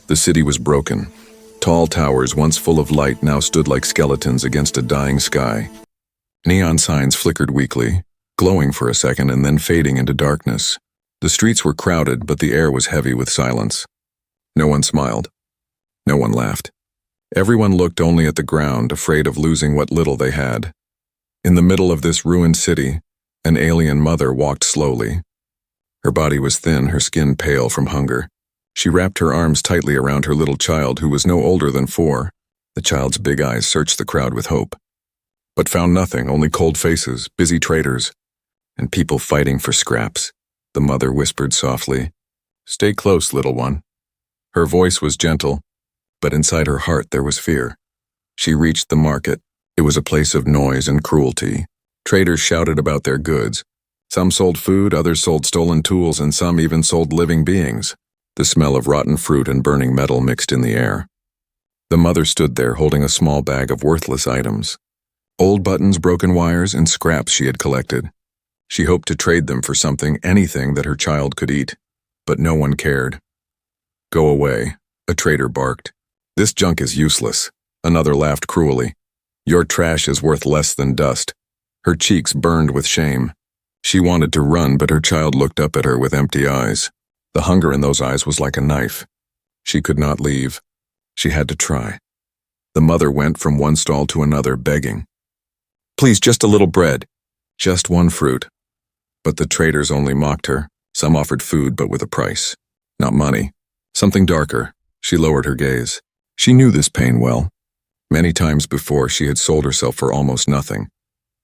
The city was broken. Tall towers, once full of light, now stood like skeletons against a dying sky. Neon signs flickered weakly, glowing for a second and then fading into darkness. The streets were crowded, but the air was heavy with silence. No one smiled. No one laughed. Everyone looked only at the ground, afraid of losing what little they had. In the middle of this ruined city, an alien mother walked slowly. Her body was thin, her skin pale from hunger. She wrapped her arms tightly around her little child, who was no older than 4. The child's big eyes searched the crowd with hope, but found nothing, only cold faces, busy traders, and people fighting for scraps. The mother whispered softly, "Stay close, little one." Her voice was gentle, but inside her heart there was fear. She reached the market. It was a place of noise and cruelty. Traders shouted about their goods. Some sold food, others sold stolen tools, and some even sold living beings. The smell of rotten fruit and burning metal mixed in the air. The mother stood there holding a small bag of worthless items. Old buttons, broken wires, and scraps she had collected. She hoped to trade them for something, anything that her child could eat. But no one cared. "Go away," a trader barked. "This junk is useless." Another laughed cruelly. "Your trash is worth less than dust." Her cheeks burned with shame. She wanted to run, but her child looked up at her with empty eyes. The hunger in those eyes was like a knife. She could not leave. She had to try. The mother went from one stall to another, begging. "Please, just a little bread. Just one fruit." But the traders only mocked her. Some offered food, but with a price. Not money. Something darker. She lowered her gaze. She knew this pain well. Many times before, she had sold herself for almost nothing.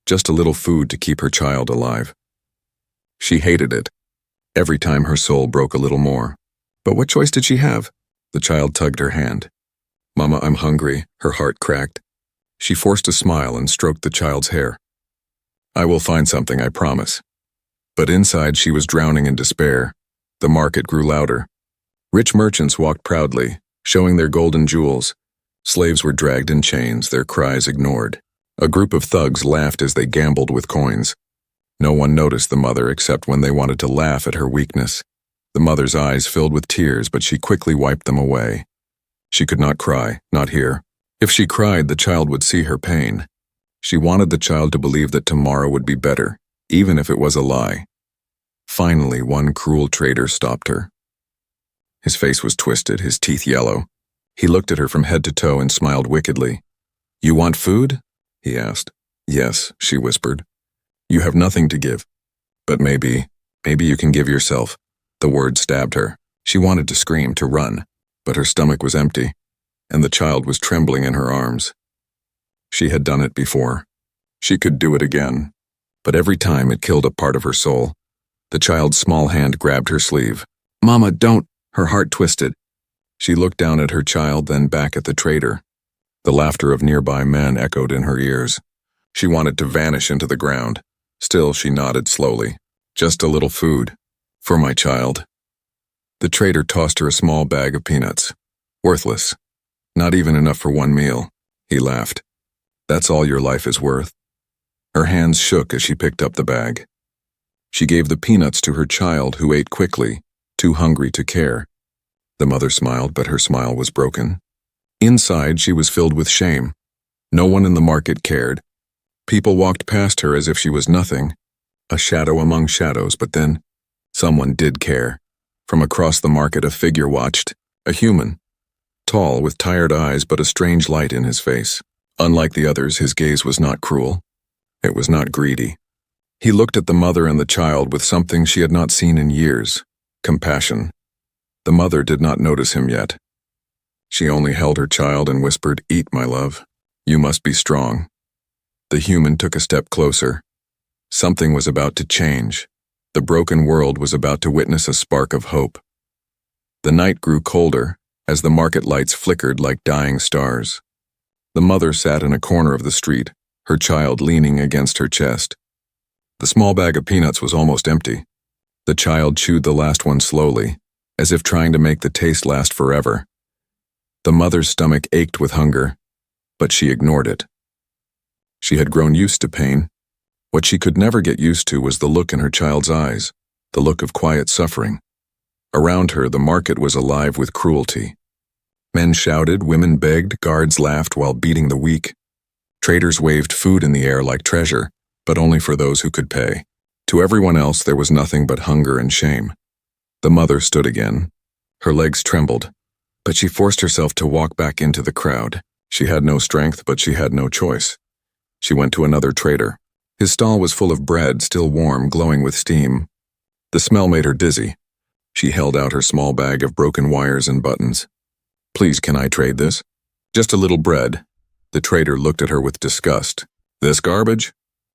Just a little food to keep her child alive. She hated it. Every time her soul broke a little more. But what choice did she have? The child tugged her hand. "Mama, I'm hungry." Her heart cracked. She forced a smile and stroked the child's hair. "I will find something, I promise." But inside she was drowning in despair. The market grew louder. Rich merchants walked proudly, showing their golden jewels. Slaves were dragged in chains, their cries ignored. A group of thugs laughed as they gambled with coins. No one noticed the mother except when they wanted to laugh at her weakness. The mother's eyes filled with tears, but she quickly wiped them away. She could not cry, not here. If she cried, the child would see her pain. She wanted the child to believe that tomorrow would be better, even if it was a lie. Finally, one cruel trader stopped her. His face was twisted, his teeth yellow. He looked at her from head to toe and smiled wickedly. "You want food?" he asked. "Yes," she whispered. "You have nothing to give. But maybe you can give yourself." The word stabbed her. She wanted to scream, to run, but her stomach was empty, and the child was trembling in her arms. She had done it before. She could do it again. But every time it killed a part of her soul. The child's small hand grabbed her sleeve. "Mama, don't!" Her heart twisted. She looked down at her child, then back at the trader. The laughter of nearby men echoed in her ears. She wanted to vanish into the ground. Still, she nodded slowly. "Just a little food. For my child." The trader tossed her a small bag of peanuts. "Worthless. Not even enough for one meal." He laughed. "That's all your life is worth." Her hands shook as she picked up the bag. She gave the peanuts to her child, who ate quickly, too hungry to care. The mother smiled, but her smile was broken. Inside, she was filled with shame. No one in the market cared. People walked past her as if she was nothing, a shadow among shadows, but then someone did care. From across the market, a figure watched, a human. Tall, with tired eyes, but a strange light in his face. Unlike the others, his gaze was not cruel. It was not greedy. He looked at the mother and the child with something she had not seen in years, compassion. The mother did not notice him yet. She only held her child and whispered, "Eat, my love. You must be strong." The human took a step closer. Something was about to change. The broken world was about to witness a spark of hope. The night grew colder as the market lights flickered like dying stars. The mother sat in a corner of the street, her child leaning against her chest. The small bag of peanuts was almost empty. The child chewed the last one slowly, as if trying to make the taste last forever. The mother's stomach ached with hunger, but she ignored it. She had grown used to pain. What she could never get used to was the look in her child's eyes, the look of quiet suffering. Around her, the market was alive with cruelty. Men shouted, women begged, guards laughed while beating the weak. Traders waved food in the air like treasure, but only for those who could pay. To everyone else there was nothing but hunger and shame. The mother stood again. Her legs trembled, but she forced herself to walk back into the crowd. She had no strength, but she had no choice. She went to another trader. His stall was full of bread, still warm, glowing with steam. The smell made her dizzy. She held out her small bag of broken wires and buttons. "Please, can I trade this?" "Just a little bread." The trader looked at her with disgust. "This garbage?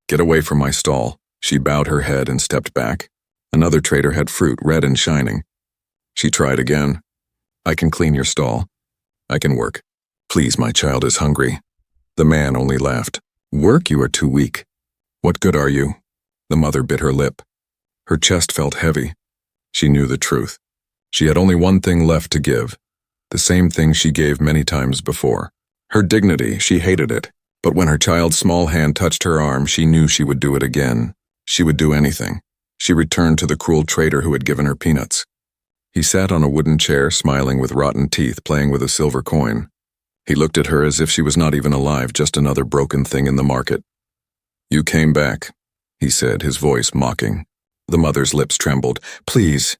Get away from my stall." She bowed her head and stepped back. Another trader had fruit, red and shining. She tried again. "I can clean your stall. I can work. Please, my child is hungry." The man only laughed. "Work? You are too weak." "What good are you?" The mother bit her lip. Her chest felt heavy. She knew the truth. She had only one thing left to give, the same thing she gave many times before. Her dignity. She hated it, but when her child's small hand touched her arm, she knew she would do it again. She would do anything. She returned to the cruel trader who had given her peanuts. He sat on a wooden chair, smiling with rotten teeth, playing with a silver coin. He looked at her as if she was not even alive, just another broken thing in the market. "You came back," he said, his voice mocking. The mother's lips trembled. "Please,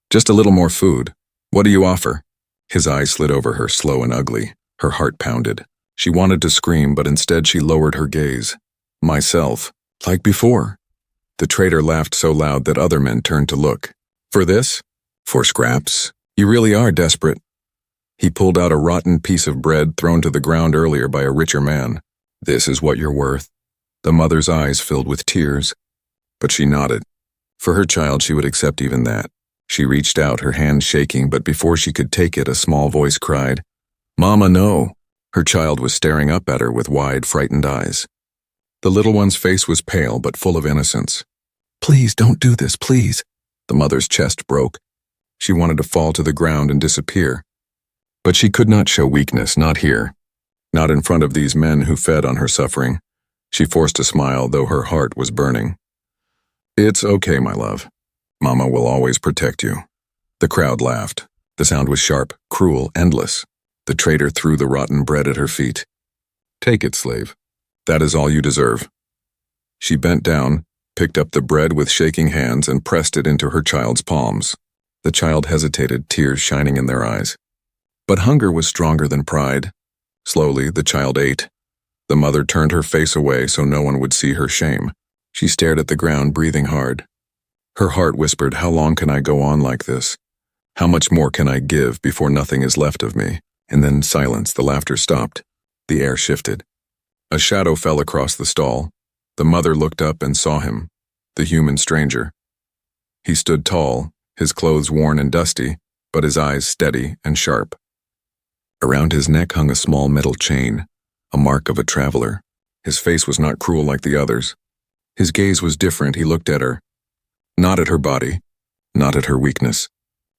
just a little more food. What do you offer?" His eyes slid over her, slow and ugly. Her heart pounded. She wanted to scream, but instead she lowered her gaze. "Myself, like before." The trader laughed so loud that other men turned to look. "For this? For scraps? You really are desperate." He pulled out a rotten piece of bread thrown to the ground earlier by a richer man. "This is what you're worth." The mother's eyes filled with tears, but she nodded. For her child, she would accept even that. She reached out, her hand shaking, but before she could take it, a small voice cried, "Mama, no." Her child was staring up at her with wide, frightened eyes. The little one's face was pale but full of innocence. "Please, don't do this, please." The mother's chest broke. She wanted to fall to the ground and disappear. But she could not show weakness, not here. Not in front of these men who fed on her suffering. She forced a smile, though her heart was burning. "It's okay, my love. Mama will always protect you." The crowd laughed. The sound was sharp, cruel, endless. The trader threw the rotten bread at her feet. "Take it, slave. That is all you deserve." She bent down, picked up the bread with shaking hands, and pressed it into her child's palms. The child hesitated, tears shining in their eyes. But hunger was stronger than pride. Slowly, the child ate. The mother turned her face away so no one would see her shame. She stared at the ground, breathing hard. Her heart whispered, "How long can I go on like this? How much more can I give before nothing is left of me?" And then silence. The laughter stopped. The air shifted. A shadow fell across the stall. The mother looked up and saw him, the human stranger. He stood tall, his clothes worn and dusty, but his eyes steady and sharp. Around his neck hung a small metal chain, a mark of a traveler. His face was not cruel like the others. His gaze was different. He looked at her. Not at her body, not at her weakness.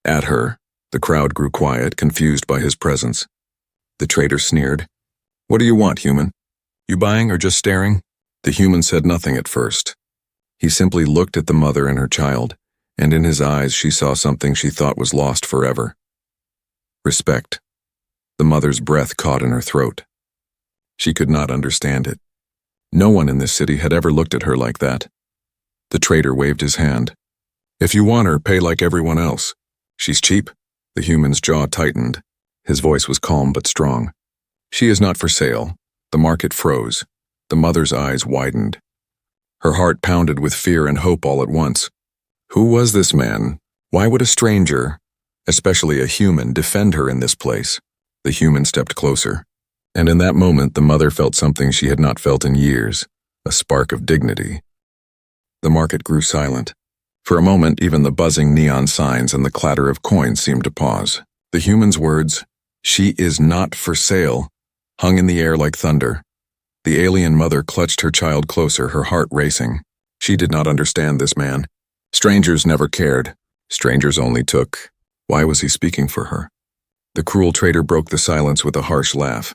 At her. The crowd grew quiet, confused by his presence. The trader sneered. "What do you want, human? You buying or just staring?" The human said nothing at first. He simply looked at the mother and her child, and in his eyes she saw something she thought was lost forever. Respect. The mother's breath caught in her throat. She could not understand it. No one in this city had ever looked at her like that. The trader waved his hand. "If you want her, pay like everyone else. She's cheap." The human's jaw tightened. His voice was calm but strong. "She is not for sale." The market froze. The mother's eyes widened. Her heart pounded with fear and hope all at once. Who was this man? Why would a stranger, especially a human, defend her in this place? The human stepped closer. And in that moment, the mother felt something she had not felt in years, a spark of dignity. The market grew silent. For a moment, even the buzzing neon signs and the clatter of coins seemed to pause. The human's words, "She is not for sale," hung in the air like thunder. The alien mother clutched her child closer, her heart racing. She did not understand this man. Strangers never cared. Strangers only took. Why was he speaking for her? The cruel trader broke the silence with a harsh laugh.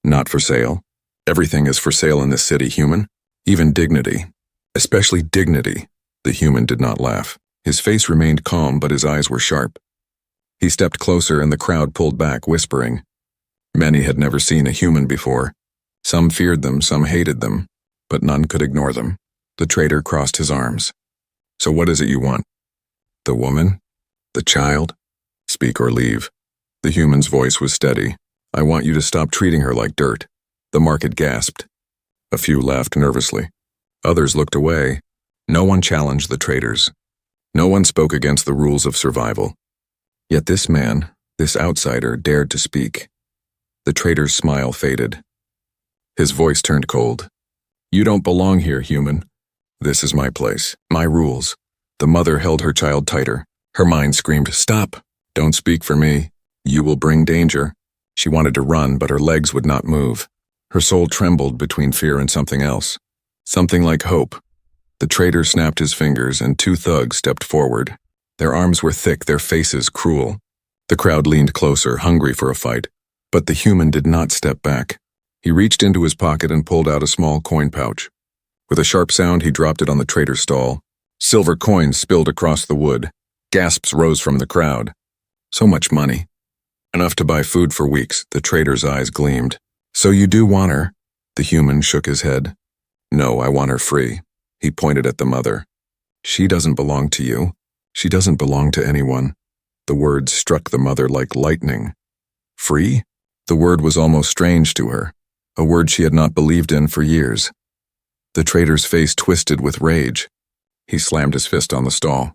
"Not for sale. Everything is for sale in this city, human. Even dignity. Especially dignity." The human did not laugh. His face remained calm, but his eyes were sharp. He stepped closer and the crowd pulled back, whispering, Many had never seen a human before. Some feared them, some hated them, but none could ignore them. The traitor crossed his arms. So what is it you want? The woman? The child? Speak or leave. The human's voice was steady. I want you to stop treating her like dirt. The market gasped. A few laughed nervously. Others looked away. No one challenged the traitors. No one spoke against the rules of survival. Yet this man, this outsider, dared to speak. The traitor's smile faded. His voice turned cold. You don't belong here, human. This is my place, my rules. The mother held her child tighter. Her mind screamed, stop! Don't speak for me. You will bring danger. She wanted to run, but her legs would not move. Her soul trembled between fear and something else. Something like hope. The traitor snapped his fingers, and two thugs stepped forward. Their arms were thick, their faces cruel. The crowd leaned closer, hungry for a fight. But the human did not step back. He reached into his pocket and pulled out a small coin pouch. With a sharp sound, he dropped it on the traitor's stall. Silver coins spilled across the wood. Gasps rose from the crowd. So much money. Enough to buy food for weeks. The traitor's eyes gleamed. So you do want her? The human shook his head. No, I want her free. He pointed at the mother. She doesn't belong to you. She doesn't belong to anyone. The words struck the mother like lightning. Free? The word was almost strange to her, a word she had not believed in for years. The traitor's face twisted with rage. He slammed his fist on the stall.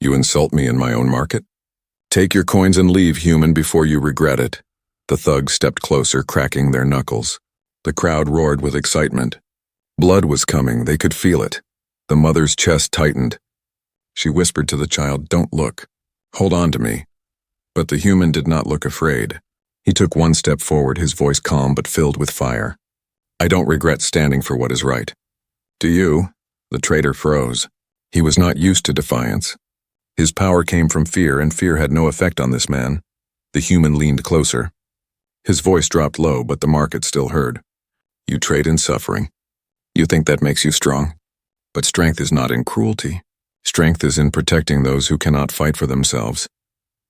You insult me in my own market? Take your coins and leave, human, before you regret it. The thugs stepped closer, cracking their knuckles. The crowd roared with excitement. Blood was coming, they could feel it. The mother's chest tightened. She whispered to the child, don't look. Hold on to me. But the human did not look afraid. He took one step forward, his voice calm but filled with fire. I don't regret standing for what is right. Do you? The traitor froze. He was not used to defiance. His power came from fear, and fear had no effect on this man. The human leaned closer. His voice dropped low, but the market still heard. You trade in suffering. You think that makes you strong? But strength is not in cruelty. Strength is in protecting those who cannot fight for themselves.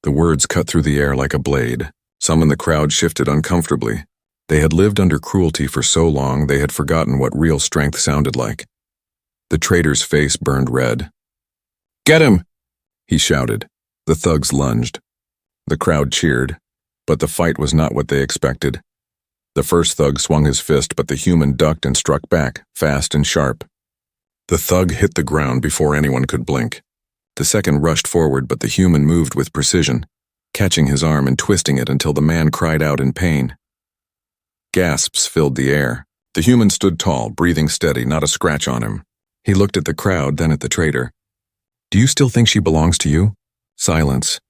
The words cut through the air like a blade. Some in the crowd shifted uncomfortably. They had lived under cruelty for so long they had forgotten what real strength sounded like. The traitor's face burned red. Get him! He shouted. The thugs lunged. The crowd cheered, but the fight was not what they expected. The first thug swung his fist, but the human ducked and struck back, fast and sharp. The thug hit the ground before anyone could blink. The second rushed forward, but the human moved with precision, catching his arm and twisting it until the man cried out in pain. Gasps filled the air. The human stood tall, breathing steady, not a scratch on him. He looked at the crowd, then at the traitor. Do you still think she belongs to you? Silence.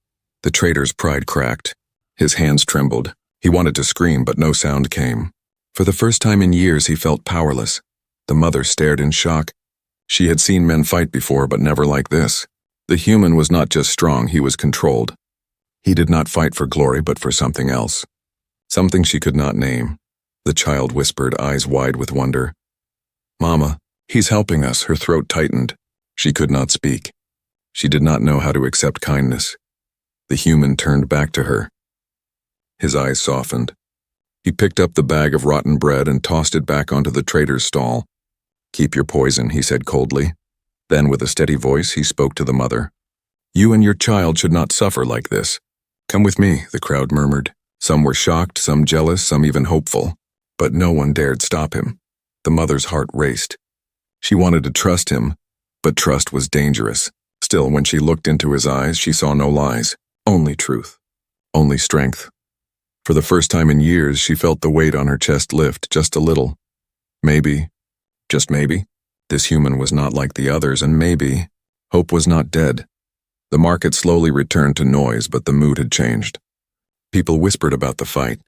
The traitor's pride cracked. His hands trembled. He wanted to scream, but no sound came. For the first time in years, he felt powerless. The mother stared in shock. She had seen men fight before, but never like this. The human was not just strong, he was controlled. He did not fight for glory, but for something else. Something she could not name. The child whispered, eyes wide with wonder. Mama, he's helping us. Her throat tightened. She could not speak. She did not know how to accept kindness. The human turned back to her. His eyes softened. He picked up the bag of rotten bread and tossed it back onto the traitor's stall. Keep your poison, he said coldly. Then, with a steady voice, he spoke to the mother. You and your child should not suffer like this. Come with me, the crowd murmured. Some were shocked, some jealous, some even hopeful. But no one dared stop him. The mother's heart raced. She wanted to trust him, but trust was dangerous. Still, when she looked into his eyes, she saw no lies. Only truth. Only strength. For the first time in years, she felt the weight on her chest lift just a little. Maybe, just maybe, this human was not like the others, and maybe, hope was not dead. The market slowly returned to noise, but the mood had changed. People whispered about the fight,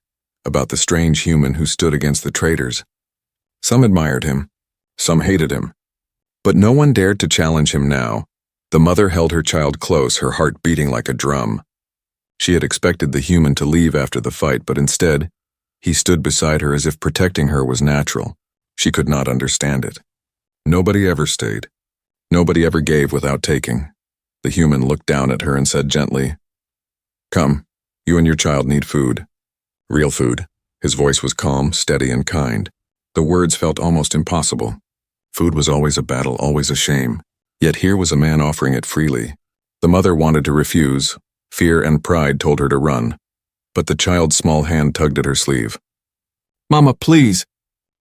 about the strange human who stood against the traitors. Some admired him, some hated him. But no one dared to challenge him now. The mother held her child close, her heart beating like a drum. She had expected the human to leave after the fight, but instead, he stood beside her as if protecting her was natural. She could not understand it. Nobody ever stayed. Nobody ever gave without taking. The human looked down at her and said gently, Come, you and your child need food. Real food. His voice was calm, steady, and kind. The words felt almost impossible. Food was always a battle, always a shame. Yet here was a man offering it freely. The mother wanted to refuse. Fear and pride told her to run. But the child's small hand tugged at her sleeve. "Mama, please."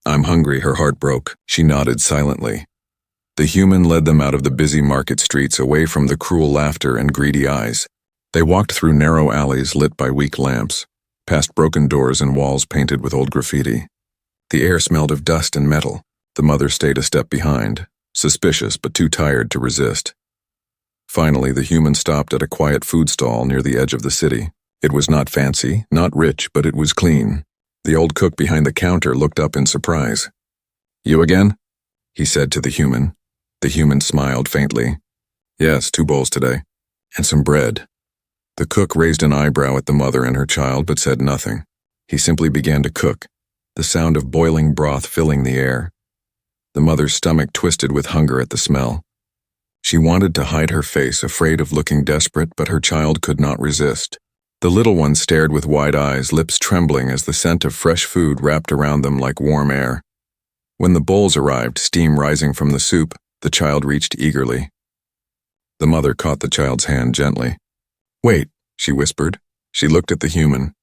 "I'm hungry," her heart broke. She nodded silently. The human led them out of the busy market streets, away from the cruel laughter and greedy eyes. They walked through narrow alleys lit by weak lamps, past broken doors and walls painted with old graffiti. The air smelled of dust and metal. The mother stayed a step behind, suspicious but too tired to resist. Finally, the human stopped at a quiet food stall near the edge of the city. It was not fancy, not rich, but it was clean. The old cook behind the counter looked up in surprise. "You again?" he said to the human. The human smiled faintly. "Yes, 2 bowls today. And some bread." The cook raised an eyebrow at the mother and her child, but said nothing. He simply began to cook, the sound of boiling broth filling the air. The mother's stomach twisted with hunger at the smell. She wanted to hide her face, afraid of looking desperate, but her child could not resist. The little one stared with wide eyes, lips trembling as the scent of fresh food wrapped around them like warm air. When the bowls arrived, steam rising from the soup, the child reached eagerly. The mother caught the child's hand gently. "Wait," she whispered. She looked at the human.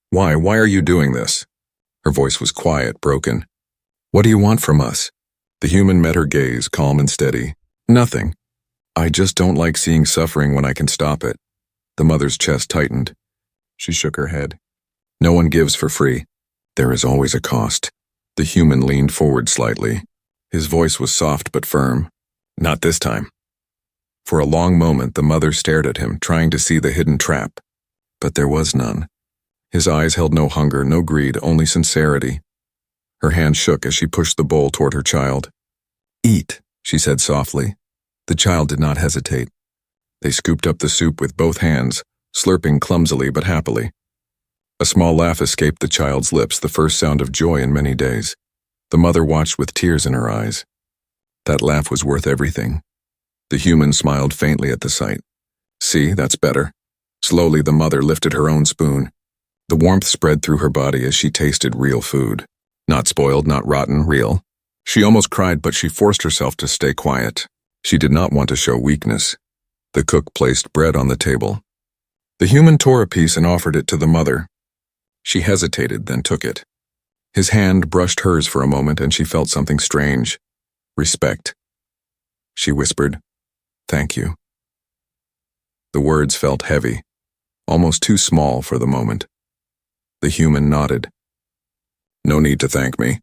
Why are you doing this?" Her voice was quiet, broken. "What do you want from us?" The human met her gaze, calm and steady. "Nothing. I just don't like seeing suffering when I can stop it." The mother's chest tightened. She shook her head. "No one gives for free. There is always a cost." The human leaned forward slightly. His voice was soft but firm. "Not this time." For a long moment, the mother stared at him, trying to see the hidden trap. But there was none. His eyes held no hunger, no greed, only sincerity. Her hand shook as she pushed the bowl toward her child. "Eat," she said softly. The child did not hesitate. They scooped up the soup with both hands, slurping clumsily but happily. A small laugh escaped the child's lips, the first sound of joy in many days. The mother watched with tears in her eyes. That laugh was worth everything. The human smiled faintly at the sight. "See, that's better." Slowly, the mother lifted her own spoon. The warmth spread through her body as she tasted real food. Not spoiled, not rotten, real. She almost cried, but she forced herself to stay quiet. She did not want to show weakness. The cook placed bread on the table. The human tore a piece and offered it to the mother. She hesitated, then took it. His hand brushed hers for a moment, and she felt something strange. Respect. She whispered, "Thank you." The words felt heavy, almost too small for the moment. The human nodded. "No need to thank me.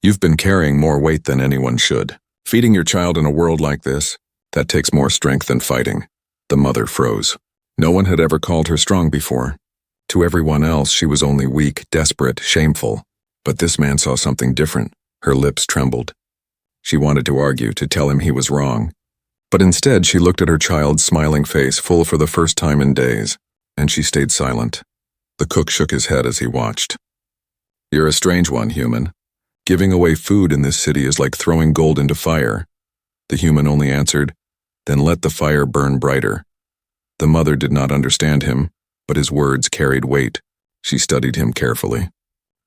You've been carrying more weight than anyone should. Feeding your child in a world like this, that takes more strength than fighting." The mother froze. No one had ever called her strong before. To everyone else, she was only weak, desperate, shameful. But this man saw something different. Her lips trembled. She wanted to argue, to tell him he was wrong. But instead, she looked at her child's smiling face, full for the first time in days, and she stayed silent. The cook shook his head as he watched. "You're a strange one, human. Giving away food in this city is like throwing gold into fire." The human only answered, "Then let the fire burn brighter." The mother did not understand him, but his words carried weight. She studied him carefully.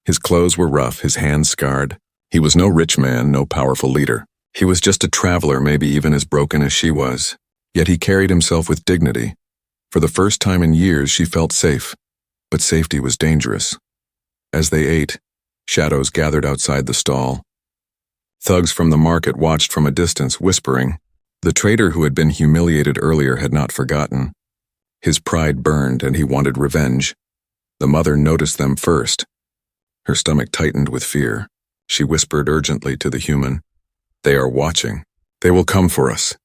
His clothes were rough, his hands scarred. He was no rich man, no powerful leader. He was just a traveler, maybe even as broken as she was. Yet he carried himself with dignity. For the first time in years, she felt safe. But safety was dangerous. As they ate, shadows gathered outside the stall. Thugs from the market watched from a distance, whispering. The trader who had been humiliated earlier had not forgotten. His pride burned, and he wanted revenge. The mother noticed them first. Her stomach tightened with fear. She whispered urgently to the human, "They are watching. They will come for us."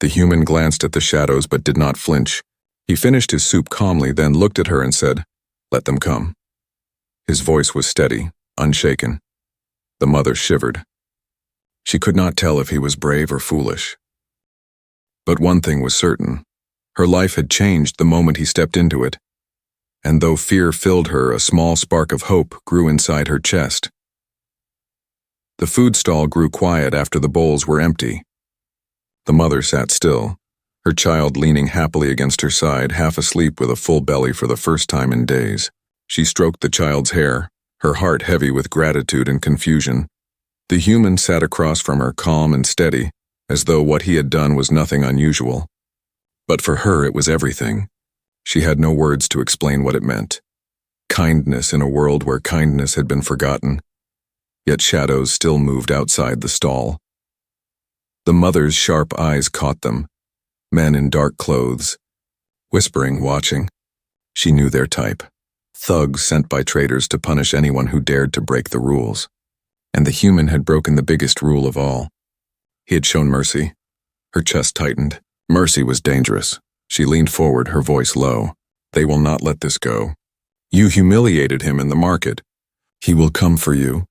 The human glanced at the shadows but did not flinch. He finished his soup calmly, then looked at her and said, "Let them come." His voice was steady, unshaken. The mother shivered. She could not tell if he was brave or foolish. But one thing was certain. Her life had changed the moment he stepped into it. And though fear filled her, a small spark of hope grew inside her chest. The food stall grew quiet after the bowls were empty. The mother sat still, her child leaning happily against her side, half asleep with a full belly for the first time in days. She stroked the child's hair, her heart heavy with gratitude and confusion. The human sat across from her, calm and steady, as though what he had done was nothing unusual. But for her it was everything. She had no words to explain what it meant. Kindness in a world where kindness had been forgotten. Yet shadows still moved outside the stall. The mother's sharp eyes caught them, men in dark clothes, whispering, watching. She knew their type. Thugs sent by traitors to punish anyone who dared to break the rules. And the human had broken the biggest rule of all. He had shown mercy. Her chest tightened. Mercy was dangerous. She leaned forward, her voice low. They will not let this go. You humiliated him in the market. He will come for you.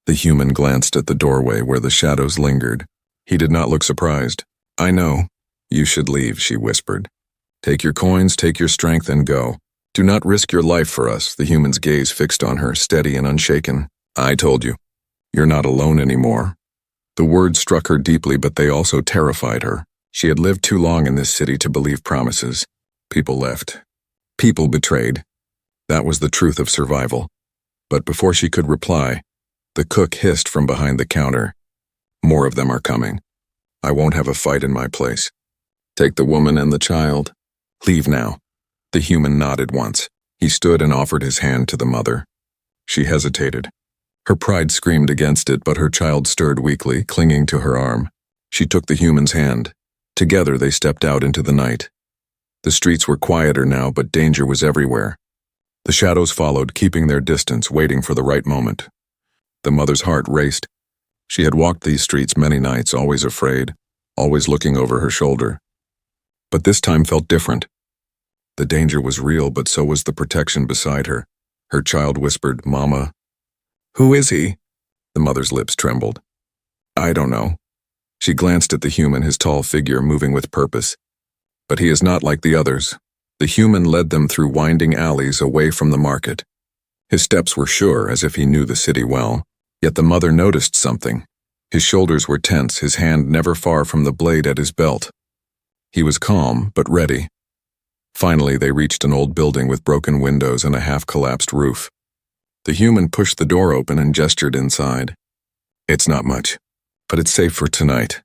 The human glanced at the doorway where the shadows lingered. He did not look surprised. I know. You should leave, she whispered. Take your coins, take your strength, and go. Do not risk your life for us, the human's gaze fixed on her, steady and unshaken. I told you. You're not alone anymore. The words struck her deeply, but they also terrified her. She had lived too long in this city to believe promises. People left. People betrayed. That was the truth of survival. But before she could reply, the cook hissed from behind the counter. More of them are coming. I won't have a fight in my place. Take the woman and the child. Leave now. The human nodded once. He stood and offered his hand to the mother. She hesitated. Her pride screamed against it, but her child stirred weakly, clinging to her arm. She took the human's hand. Together they stepped out into the night. The streets were quieter now, but danger was everywhere. The shadows followed, keeping their distance, waiting for the right moment. The mother's heart raced. She had walked these streets many nights, always afraid, always looking over her shoulder. But this time felt different. The danger was real, but so was the protection beside her. Her child whispered, Mama. Who is he? The mother's lips trembled. I don't know. She glanced at the human, his tall figure moving with purpose. But he is not like the others. The human led them through winding alleys away from the market. His steps were sure, as if he knew the city well. Yet the mother noticed something. His shoulders were tense, his hand never far from the blade at his belt. He was calm, but ready. Finally, they reached an old building with broken windows and a half-collapsed roof. The human pushed the door open and gestured inside. It's not much, but it's safe for tonight.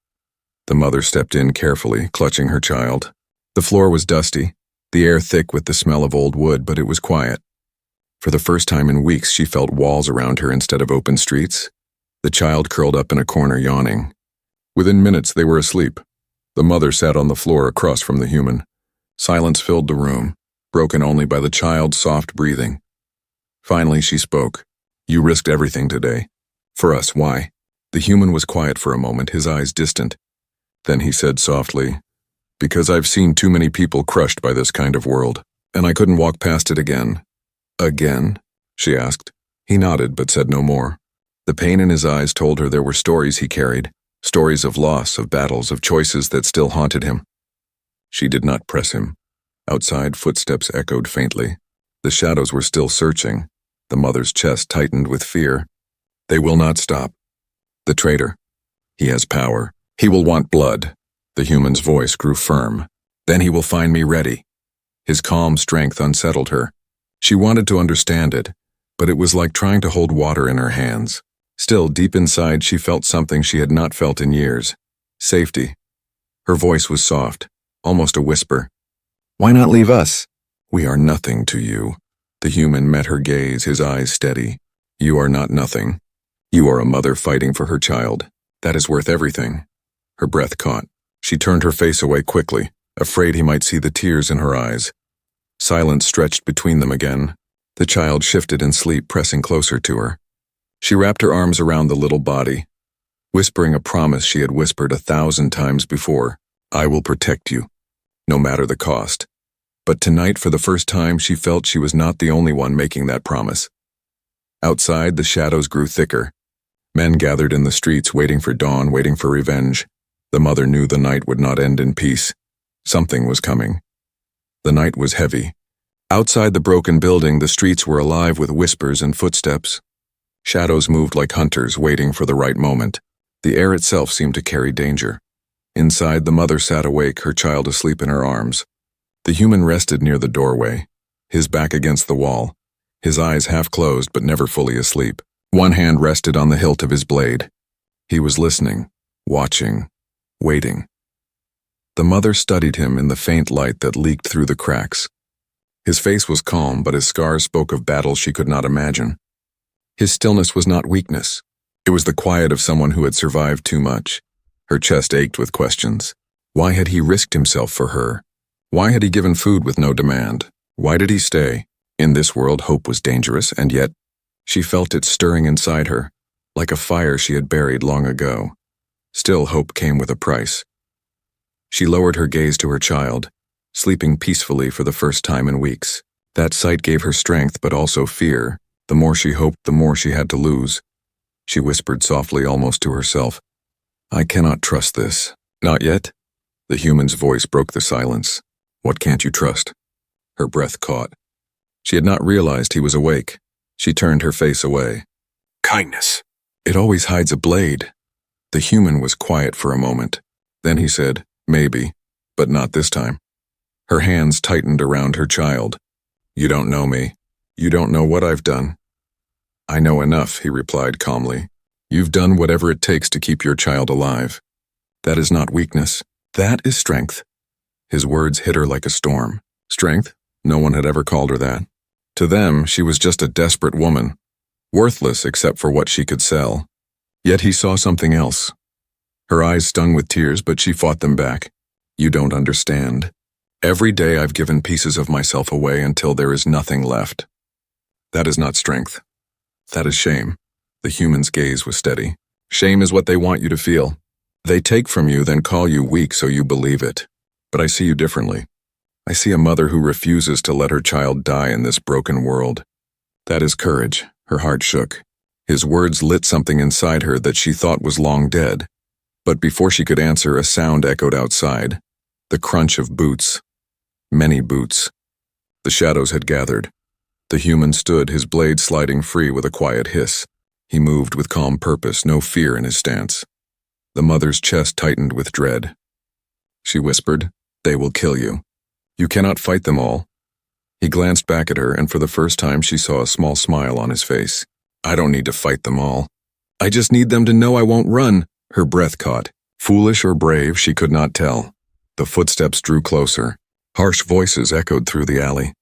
The mother stepped in carefully, clutching her child. The floor was dusty, the air thick with the smell of old wood, but it was quiet. For the first time in weeks, she felt walls around her instead of open streets. The child curled up in a corner, yawning. Within minutes, they were asleep. The mother sat on the floor across from the human. Silence filled the room, broken only by the child's soft breathing. Finally, she spoke. You risked everything today. For us, why? The human was quiet for a moment, his eyes distant. Then he said softly, Because I've seen too many people crushed by this kind of world, and I couldn't walk past it again. Again? She asked. He nodded but said no more. The pain in his eyes told her there were stories he carried, stories of loss, of battles, of choices that still haunted him. She did not press him. Outside, footsteps echoed faintly. The shadows were still searching. The mother's chest tightened with fear. They will not stop. The traitor. He has power. He will want blood. The human's voice grew firm. Then he will find me ready. His calm strength unsettled her. She wanted to understand it, but it was like trying to hold water in her hands. Still, deep inside, she felt something she had not felt in years. Safety. Her voice was soft, almost a whisper. Why not leave us? We are nothing to you. The human met her gaze, his eyes steady. You are not nothing. You are a mother fighting for her child. That is worth everything. Her breath caught. She turned her face away quickly, afraid he might see the tears in her eyes. Silence stretched between them again. The child shifted in sleep, pressing closer to her. She wrapped her arms around the little body, whispering a promise she had whispered 1,000 times before. I will protect you, no matter the cost. But tonight, for the first time, she felt she was not the only one making that promise. Outside, the shadows grew thicker. Men gathered in the streets, waiting for dawn, waiting for revenge. The mother knew the night would not end in peace. Something was coming. The night was heavy. Outside the broken building, the streets were alive with whispers and footsteps. Shadows moved like hunters, waiting for the right moment. The air itself seemed to carry danger. Inside, the mother sat awake, her child asleep in her arms. The human rested near the doorway, his back against the wall, his eyes half closed but never fully asleep. One hand rested on the hilt of his blade. He was listening, watching, waiting. The mother studied him in the faint light that leaked through the cracks. His face was calm, but his scars spoke of battles she could not imagine. His stillness was not weakness. It was the quiet of someone who had survived too much. Her chest ached with questions. Why had he risked himself for her? Why had he given food with no demand? Why did he stay? In this world, hope was dangerous, and yet she felt it stirring inside her, like a fire she had buried long ago. Still, hope came with a price. She lowered her gaze to her child, sleeping peacefully for the first time in weeks. That sight gave her strength but also fear. The more she hoped, the more she had to lose. She whispered softly, almost to herself, "I cannot trust this." "Not yet?" The human's voice broke the silence. "What can't you trust?" Her breath caught. She had not realized he was awake. She turned her face away. "Kindness. It always hides a blade." The human was quiet for a moment. Then he said, "Maybe, but not this time." Her hands tightened around her child. "You don't know me. You don't know what I've done." "I know enough," he replied calmly. "You've done whatever it takes to keep your child alive. That is not weakness. That is strength." His words hit her like a storm. Strength? No one had ever called her that. To them, she was just a desperate woman, worthless except for what she could sell. Yet he saw something else. Her eyes stung with tears, but she fought them back. "You don't understand. Every day I've given pieces of myself away until there is nothing left. That is not strength. That is shame." The human's gaze was steady. "Shame is what they want you to feel. They take from you, then call you weak so you believe it. But I see you differently. I see a mother who refuses to let her child die in this broken world. That is courage." Her heart shook. His words lit something inside her that she thought was long dead. But before she could answer, a sound echoed outside. The crunch of boots. Many boots. The shadows had gathered. The human stood, his blade sliding free with a quiet hiss. He moved with calm purpose, no fear in his stance. The mother's chest tightened with dread. She whispered, "They will kill you. You cannot fight them all." He glanced back at her, and for the first time she saw a small smile on his face. "I don't need to fight them all. I just need them to know I won't run." Her breath caught. Foolish or brave, she could not tell. The footsteps drew closer. Harsh voices echoed through the alley.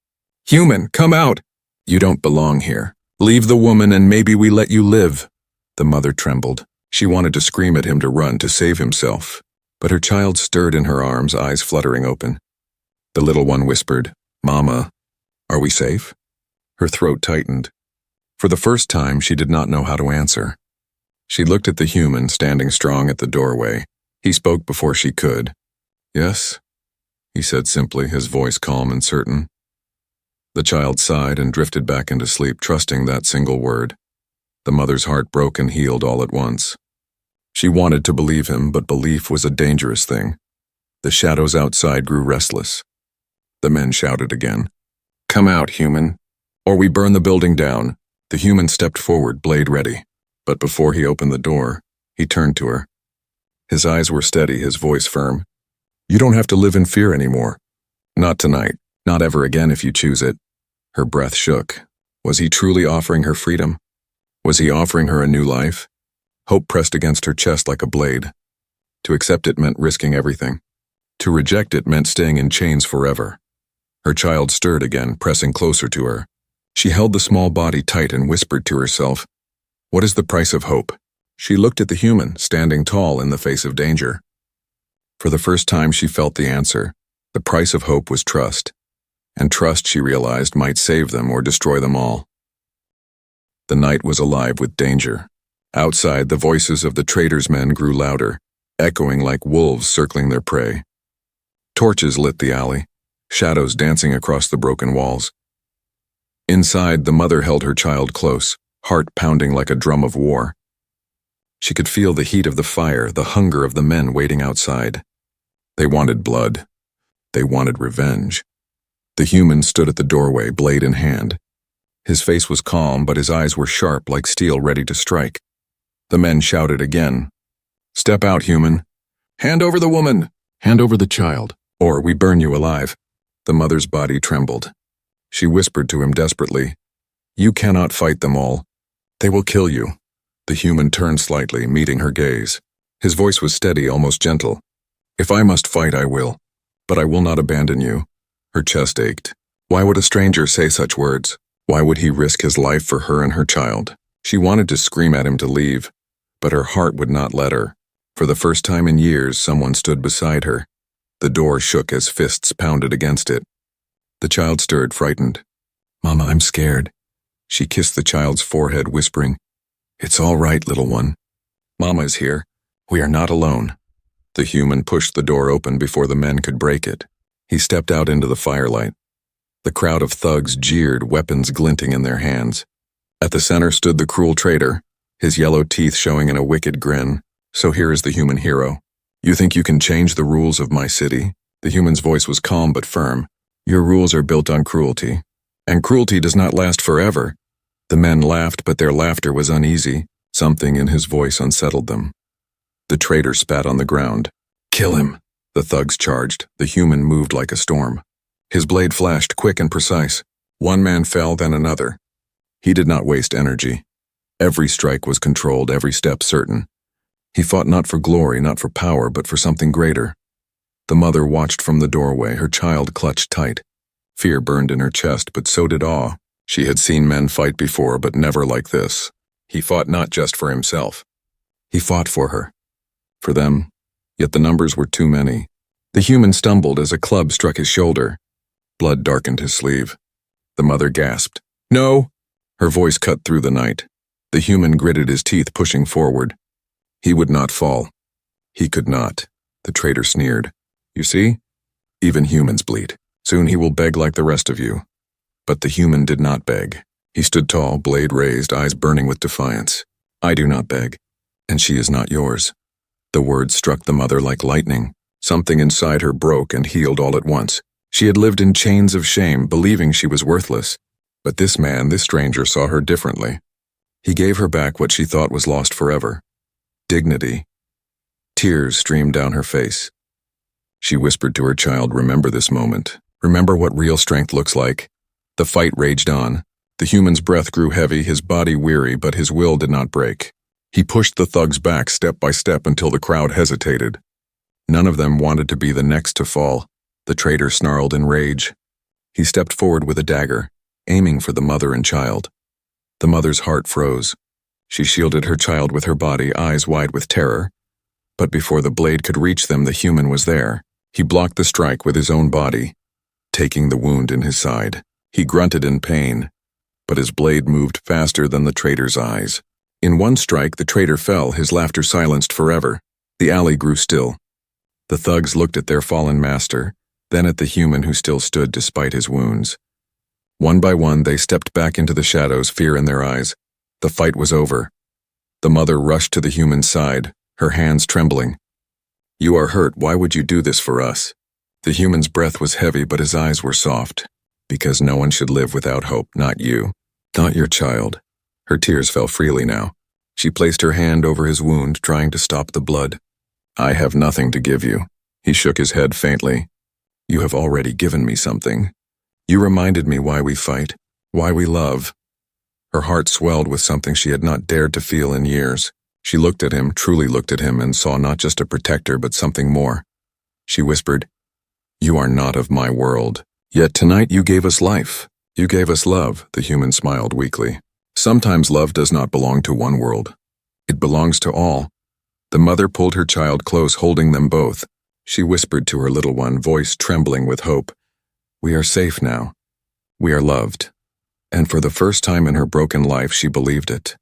"Human, come out! You don't belong here. Leave the woman and maybe we let you live." The mother trembled. She wanted to scream at him to run, to save himself. But her child stirred in her arms, eyes fluttering open. The little one whispered, "Mama, are we safe?" Her throat tightened. For the first time, she did not know how to answer. She looked at the human standing strong at the doorway. He spoke before she could. "Yes," he said simply, his voice calm and certain. The child sighed and drifted back into sleep, trusting that single word. The mother's heart broke and healed all at once. She wanted to believe him, but belief was a dangerous thing. The shadows outside grew restless. The men shouted again. "Come out, human, or we burn the building down." The human stepped forward, blade ready. But before he opened the door, he turned to her. His eyes were steady, his voice firm. "You don't have to live in fear anymore. Not tonight, not ever again if you choose it." Her breath shook. Was he truly offering her freedom? Was he offering her a new life? Hope pressed against her chest like a blade. To accept it meant risking everything. To reject it meant staying in chains forever. Her child stirred again, pressing closer to her. She held the small body tight and whispered to herself, "What is the price of hope?" She looked at the human, standing tall in the face of danger. For the first time she felt the answer. The price of hope was trust. And trust, she realized, might save them or destroy them all. The night was alive with danger. Outside, the voices of the traders' men grew louder, echoing like wolves circling their prey. Torches lit the alley, shadows dancing across the broken walls. Inside, the mother held her child close, heart pounding like a drum of war. She could feel the heat of the fire, the hunger of the men waiting outside. They wanted blood. They wanted revenge. The human stood at the doorway, blade in hand. His face was calm, but his eyes were sharp like steel ready to strike. The men shouted again. "Step out, human. Hand over the woman. Hand over the child, or we burn you alive." The mother's body trembled. She whispered to him desperately, You cannot fight them all. They will kill you. The human turned slightly, meeting her gaze. His voice was steady, almost gentle. If I must fight, I will. But I will not abandon you. Her chest ached. Why would a stranger say such words? Why would he risk his life for her and her child? She wanted to scream at him to leave, but her heart would not let her. For the first time in years, someone stood beside her. The door shook as fists pounded against it. The child stirred, frightened. Mama, I'm scared. She kissed the child's forehead, whispering, It's all right, little one. Mama is here. We are not alone. The human pushed the door open before the men could break it. He stepped out into the firelight. The crowd of thugs jeered, weapons glinting in their hands. At the center stood the cruel traitor, his yellow teeth showing in a wicked grin. So here is the human hero. You think you can change the rules of my city? The human's voice was calm but firm. Your rules are built on cruelty, and cruelty does not last forever. The men laughed, but their laughter was uneasy. Something in his voice unsettled them. The traitor spat on the ground. Kill him, the thugs charged. The human moved like a storm. His blade flashed, quick and precise. One man fell, then another. He did not waste energy. Every strike was controlled, every step certain. He fought not for glory, not for power, but for something greater. The mother watched from the doorway, her child clutched tight. Fear burned in her chest, but so did awe. She had seen men fight before, but never like this. He fought not just for himself. He fought for her. For them, yet the numbers were too many. The human stumbled as a club struck his shoulder. Blood darkened his sleeve. The mother gasped. No! Her voice cut through the night. The human gritted his teeth, pushing forward. He would not fall. He could not. The traitor sneered. You see? Even humans bleed. Soon he will beg like the rest of you. But the human did not beg. He stood tall, blade raised, eyes burning with defiance. I do not beg, and she is not yours. The words struck the mother like lightning. Something inside her broke and healed all at once. She had lived in chains of shame, believing she was worthless. But this man, this stranger, saw her differently. He gave her back what she thought was lost forever. Dignity. Tears streamed down her face. She whispered to her child, remember this moment. Remember what real strength looks like. The fight raged on. The human's breath grew heavy, his body weary, but his will did not break. He pushed the thugs back step by step until the crowd hesitated. None of them wanted to be the next to fall. The traitor snarled in rage. He stepped forward with a dagger, aiming for the mother and child. The mother's heart froze. She shielded her child with her body, eyes wide with terror. But before the blade could reach them, the human was there. He blocked the strike with his own body, taking the wound in his side. He grunted in pain, but his blade moved faster than the traitor's eyes. In one strike, the traitor fell, his laughter silenced forever. The alley grew still. The thugs looked at their fallen master, then at the human who still stood despite his wounds. One by one, they stepped back into the shadows, fear in their eyes. The fight was over. The mother rushed to the human's side, her hands trembling. You are hurt. Why would you do this for us? The human's breath was heavy, but his eyes were soft. Because no one should live without hope, not you, not your child. Her tears fell freely now. She placed her hand over his wound, trying to stop the blood. I have nothing to give you. He shook his head faintly. You have already given me something. You reminded me why we fight, why we love. Her heart swelled with something she had not dared to feel in years. She looked at him, truly looked at him, and saw not just a protector, but something more. She whispered, You are not of my world. Yet tonight you gave us life. You gave us love, the human smiled weakly. Sometimes love does not belong to one world. It belongs to all. The mother pulled her child close, holding them both. She whispered to her little one, voice trembling with hope, We are safe now. We are loved. And for the first time in her broken life, she believed it.